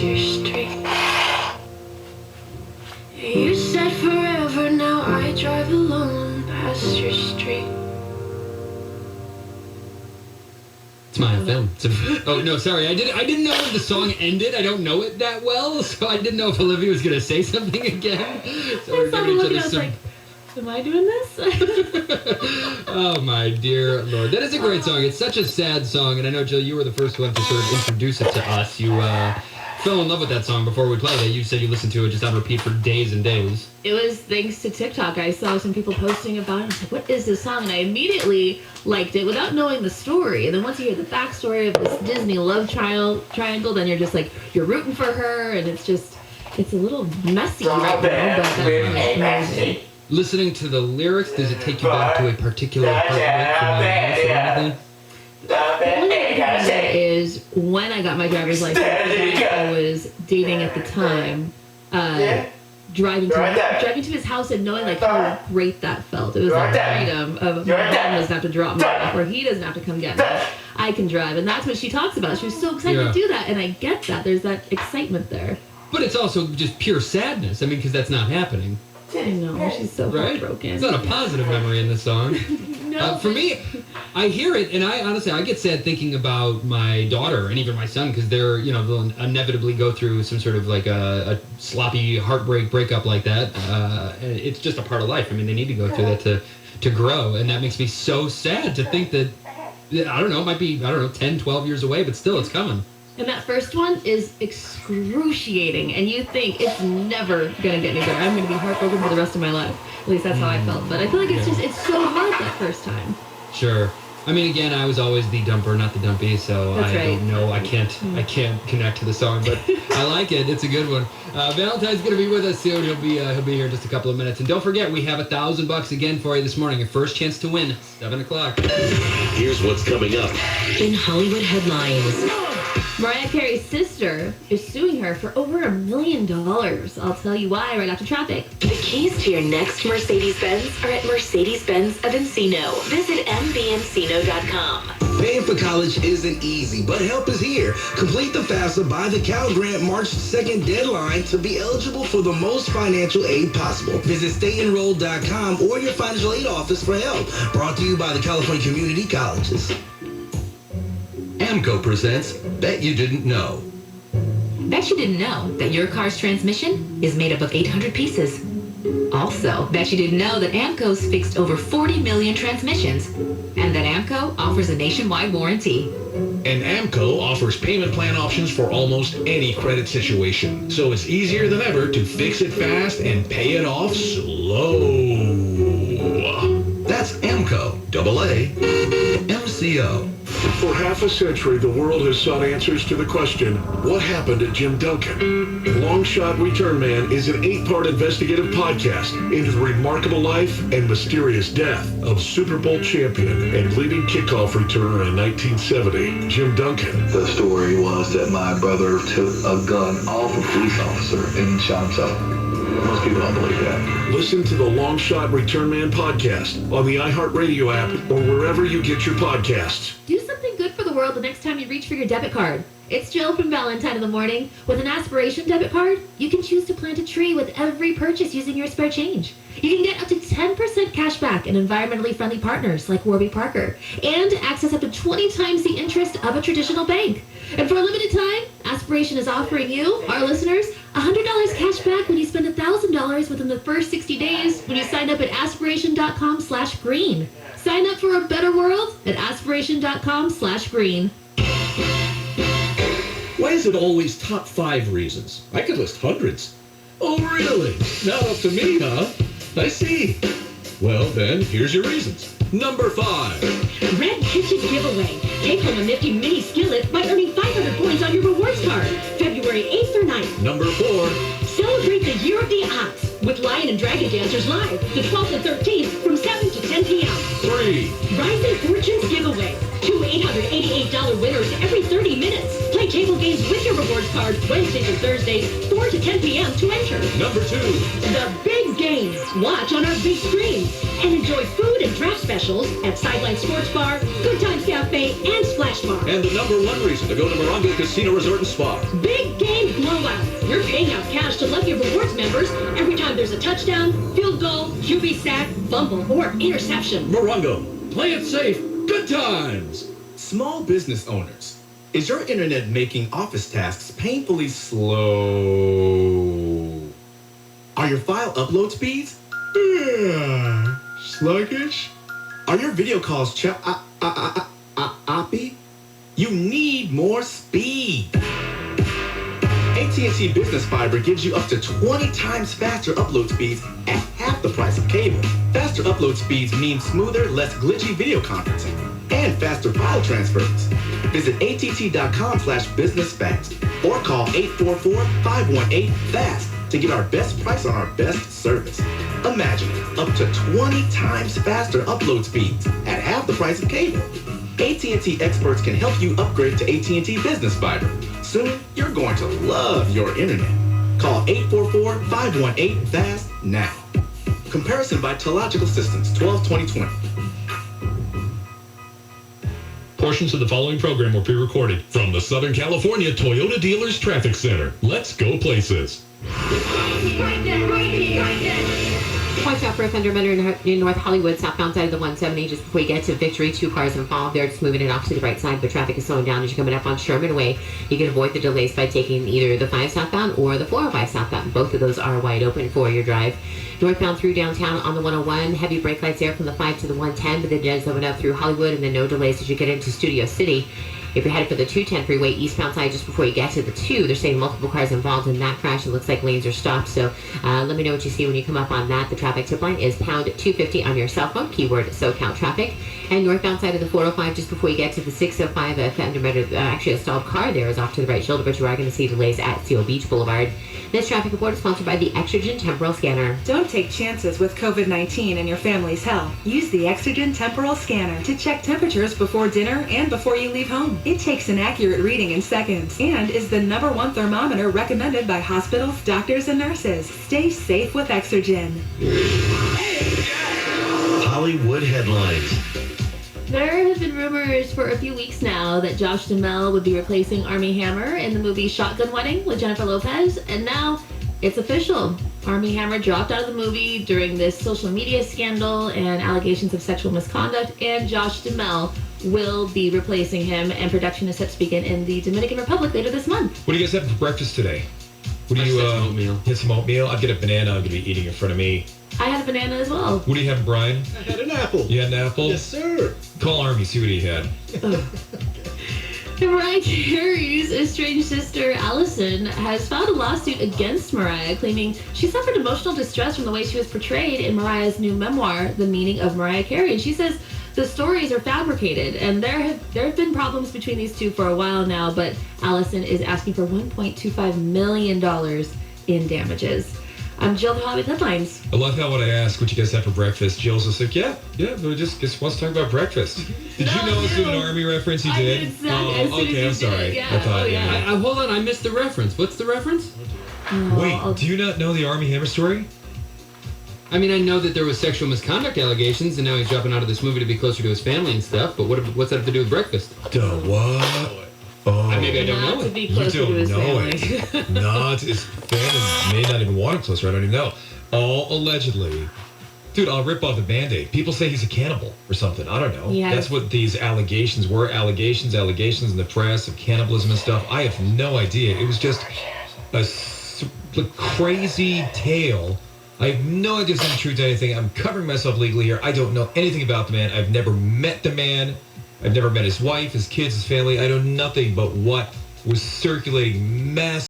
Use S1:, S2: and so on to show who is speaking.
S1: your street. You said forever, now I drive alone past your street.
S2: It's MyFM. Oh no, sorry. I didn't know when the song ended. I don't know it that well, so I didn't know if Olivia was gonna say something again. So we're giving each other some.
S3: Like, am I doing this?
S2: Oh my dear Lord, that is a great song. It's such a sad song, and I know Jill, you were the first one to sort of introduce it to us. You fell in love with that song before we played it. You said you listened to it just on repeat for days and days.
S3: It was thanks to TikTok. I saw some people posting about it. I was like, what is this song? And I immediately liked it without knowing the story. And then once you hear the backstory of this Disney love triangle, then you're just like, you're rooting for her. And it's a little messy right now, but that song is amazing.
S2: Listening to the lyrics, does it take you back to a particular heartbreak from your life or anything?
S3: One thing is when I got my driver's license, I was dating at the time, driving to his house and knowing like how great that felt. It was like freedom of my dad doesn't have to drop me off or he doesn't have to come get me. I can drive, and that's what she talks about. She was so excited to do that, and I get that. There's that excitement there.
S2: But it's also just pure sadness. I mean, because that's not happening.
S3: I know, she's so heartbroken.
S2: It's not a positive memory in this song.
S3: No.
S2: For me, I hear it, and I get sad thinking about my daughter and even my son, because they'll inevitably go through some sort of like a sloppy heartbreak breakup like that. It's just a part of life. I mean, they need to go through that to grow, and that makes me so sad to think that, I don't know, it might be, 10, 12 years away, but still, it's coming.
S3: And that first one is excruciating, and you think it's never going to get any better. I'm going to be heartbroken for the rest of my life. At least that's how I felt. But I feel like it's so hard that first time.
S2: Sure. I mean, again, I was always the dumper, not the dumpy, so
S3: that's right.
S2: Don't know. I can't connect to the song, but I like it. It's a good one. Valentine's going to be with us soon. He'll be here in just a couple of minutes. And don't forget, we have $1,000 again for you this morning. Your first chance to win, 7 o'clock.
S4: Here's what's coming up
S5: in Hollywood headlines.
S3: Mariah Carey's sister is suing her for over $1 million. I'll tell you why right after traffic.
S5: The keys to your next Mercedes-Benz are at Mercedes-Benz of Encino. Visit mvencino.com.
S6: Paying for college isn't easy, but help is here. Complete the FAFSA by the Cal Grant March 2nd deadline to be eligible for the most financial aid possible. Visit stayenrolled.com or your financial aid office for help. Brought to you by the California Community Colleges.
S7: AMCO presents Bet You Didn't Know.
S5: Bet you didn't know that your car's transmission is made up of 800 pieces. Also, bet you didn't know that AMCO's fixed over 40 million transmissions, and that AMCO offers a nationwide warranty.
S4: And AMCO offers payment plan options for almost any credit situation, so it's easier than ever to fix it fast and pay it off slow.
S7: That's AMCO, AA, MCO.
S8: For half a century, the world has sought answers to the question, what happened to Jim Duncan? Long Shot Return Man is an 8-part investigative podcast into the remarkable life and mysterious death of Super Bowl champion and leading kickoff returner in 1970, Jim Duncan.
S9: The story was that my brother took a gun off a police officer and shot himself. Most people don't believe that.
S8: Listen to the Long Shot Return Man podcast on the iHeartRadio app or wherever you get your podcasts.
S3: Do something good for the world the next time you reach for your debit card. It's Jill from Valentine in the Morning. With an Aspiration debit card, you can choose to plant a tree with every purchase using your spare change. You can get up to 10% cash back in environmentally friendly partners like Warby Parker, and access up to 20 times the interest of a traditional bank. And for a limited time, Aspiration is offering you, our listeners, $100 cash back when you spend $1,000 within the first 60 days when you sign up at aspiration.com/green. Sign up for a better world at aspiration.com/green.
S4: Why is it always top 5 reasons? I could list hundreds. Oh, really? Not up to me, huh? I see. Well, then, here's your reasons. Number 5.
S10: Red Kitchen Giveaway. Take home a nifty mini skillet by earning 500 points on your rewards card. February 8th or 9th.
S4: Number 4.
S10: Celebrate the Year of the Ox with Lion and Dragon Dancers live the 12th and 13th from 7 to 10 p.m.
S4: 3.
S10: Rising Fortunes Giveaway. 2 $888 winners every 30 minutes. Play table games with your rewards card Wednesdays and Thursdays, 4 to 10 p.m. to enter.
S4: Number 2.
S10: The Big Games. Watch on our big screens and enjoy food and draft specials at Sideline Sports Bar, Good Times Cafe, and Splash Bar.
S4: And the number 1 reason to go to Morongo Casino Resort and Spa.
S10: Big Game Glow We're paying out cash to Lucky Rewards members every time there's a touchdown, field goal, QB sack, fumble, or interception.
S4: Morongo, play it safe. Good times.
S11: Small business owners, is your internet making office tasks painfully slow? Are your file upload speeds? Sluggish? Are your video calls choppy? You need more speed. AT&T Business Fiber gives you up to 20 times faster upload speeds at half the price of cable. Faster upload speeds mean smoother, less glitchy video conferencing and faster file transfers. Visit att.com/businessfast or call 844-518-FAST to get our best price on our best service. Imagine up to 20 times faster upload speeds at half the price of cable. AT&T experts can help you upgrade to AT&T Business Fiber. Soon, you're going to love your internet. Call 844-518-FAST now. Comparison by Telelogical Systems, 12-2020.
S12: Portions of the following program were pre-recorded from the Southern California Toyota Dealers Traffic Center. Let's go places.
S5: Watch out for a fender bender in North Hollywood, southbound side of the 170. Just before you get to Victory, 2 cars involved. They're just moving it off to the right side, but traffic is slowing down as you're coming up on Sherman Way. You can avoid the delays by taking either the 5 southbound or the 405 southbound. Both of those are wide open for your drive. Northbound through downtown on the 101. Heavy brake lights there from the 5 to the 110, but then just open up through Hollywood, and then no delays as you get into Studio City. If you're headed for the 210 freeway, eastbound side, just before you get to the 2, they're saying multiple cars involved in that crash. It looks like lanes are stopped, so let me know what you see when you come up on that. The traffic tip line is pound 250 on your cell phone, keyword SoCal traffic. And northbound side of the 405, just before you get to the 605, actually a stalled car there is off to the right shoulder, but you are going to see delays at Seal Beach Boulevard. This traffic report is sponsored by the Exogen Temporal Scanner.
S13: Don't take chances with COVID-19 and your family's health. Use the Exogen Temporal Scanner to check temperatures before dinner and before you leave home. It takes an accurate reading in seconds and is the #1 thermometer recommended by hospitals, doctors, and nurses. Stay safe with Exogen.
S7: Hollywood headlines.
S3: There have been rumors for a few weeks now that Josh Duhamel would be replacing Armie Hammer in the movie Shotgun Wedding with Jennifer Lopez, and now it's official. Armie Hammer dropped out of the movie during this social media scandal and allegations of sexual misconduct, and Josh Duhamel will be replacing him, and production is set to begin in the Dominican Republic later this month.
S14: What do you guys have for breakfast today? What do you
S2: some oatmeal.
S14: Get some oatmeal? I'll get a banana. I'm gonna be eating in front of me.
S3: I had a banana as well.
S14: What do you have, Brian?
S4: I had an apple.
S14: You had an apple?
S4: Yes, sir.
S14: Call Army, see what he had.
S3: Mariah Carey's estranged sister, Allison, has filed a lawsuit against Mariah, claiming she suffered emotional distress from the way she was portrayed in Mariah's new memoir, The Meaning of Mariah Carey. And she says the stories are fabricated, and there have been problems between these two for a while now, but Allison is asking for $1.25 million in damages. I'm Jill, the Hollywood Headlines.
S14: I love how when I ask what you guys have for breakfast, Jill's just like, yeah, we just wants to talk about breakfast. Did you know I was doing an Army reference? You
S3: I
S14: did?
S3: did exactly as soon as
S14: Okay,
S3: you
S14: I'm sorry.
S3: did. Yeah.
S14: I thought,
S3: Oh, yeah.
S2: Hold on, I missed the reference. What's the reference?
S14: Wait, do you not know the Armie Hammer story?
S2: I mean, I know that there was sexual misconduct allegations, and now he's dropping out of this movie to be closer to his family and stuff, but what's that have to do with breakfast?
S14: What? Oh,
S2: Maybe I don't know
S3: Not to
S2: it.
S3: be
S14: You
S3: closer to
S14: don't
S3: his
S14: know
S3: family.
S14: it. Not his family may not even want him closer. I don't even know. All allegedly. Dude, I'll rip off the Band-Aid. People say he's a cannibal or something. I don't know.
S3: Yes.
S14: That's what these allegations were. Allegations in the press of cannibalism and stuff. I have no idea. It was just a crazy tale. I have no idea if it's true to anything. I'm covering myself legally here. I don't know anything about the man. I've never met the man. I've never met his wife, his kids, his family. I know nothing but what was circulating mass